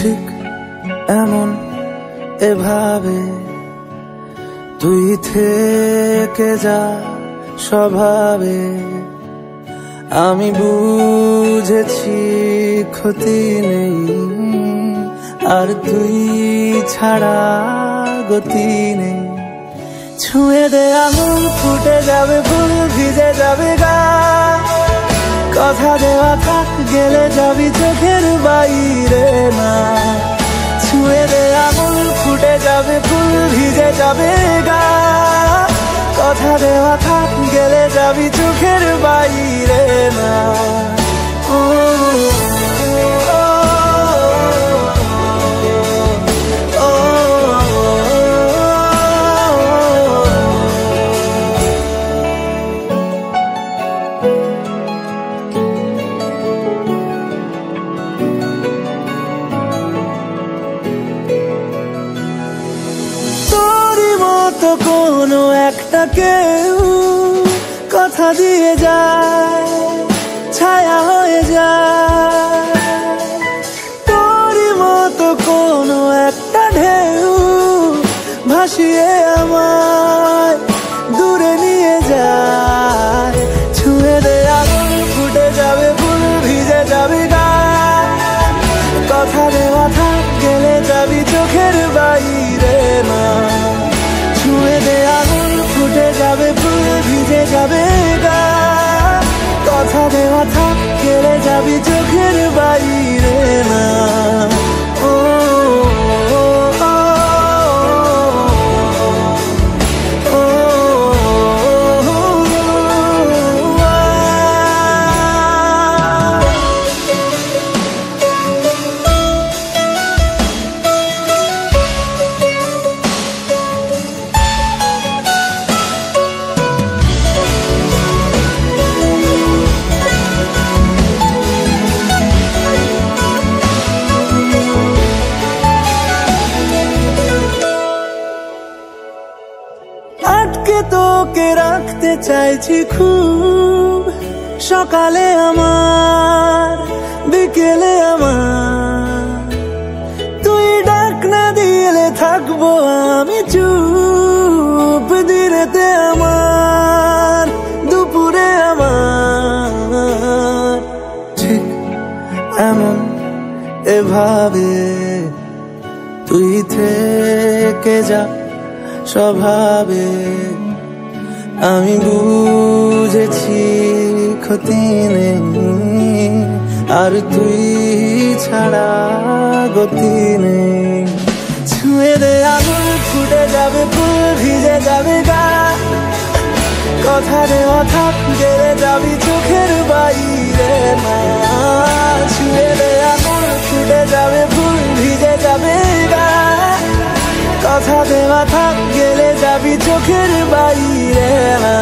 ঠিক এমন এভাবে তুই থেকে যা স্বভাবে। আমি বুঝেছি ক্ষতি নেই, আর তুই ছাড়া গতি নেই। ছুঁয়ে দে আঙুল, ফুটে যাবে ফুল, ভিজে যাবে গা। কথা দেওয়া থাক, গেলে যাবি চোখের বাইরে না। ছুঁয়ে দে আঙুল, ফুটে যাবে ফুল, ভিজে যাবে গা। কথা দেওয়া থাক, গেলে যাবি চোখের বাইরে না। তো কোনো একটা কেউ কথা দিয়ে যায়, ছায়া হয়ে যায়। তোরই মতো কোনো একটা ঢেউ ভাসিয়ে আমায় দূরে নিয়ে যায়। ছুঁয়ে দে আগুন, ফুটে যাবে ফুল, ভিজে যাবে গা। কথা দেওয়া থাক, গেলে যাবি চোখের বাইরে না। ছুঁয়ে দে আগুন, ফুটে যাবে ফুল, ভিজে যাবে গা। কথা দেওয়া থাক, গেলে যাবি চোখের বাইরে না। আটকে তোকে রাখতে চাইছি খুব, সকালে আমার, বিকেলে আমার। তুই ডাক না দিলে থাকবো আমি চুপ, দিনেতে আমার, দুপুরে আমার। ঠিক এমন এভাবে তুই থেকে যা স্বভাবে। আমি বুঝেছি ক্ষতি নেই, আর তুই ছাড়া গতি নেই। ছুঁয়ে দে আগুন, ফুটে যাবে ফুল, ভিজে যাবে গা। কথা দেওয়া থাক, গেলে যাবি চোখের বাইরে না। ছুঁয়ে দে আগুন, ফুটে যাবে ফুল, ভিজে যাবে গা। কথা দেওয়া থাক, গেলে যাবি চোখের বাইরে না।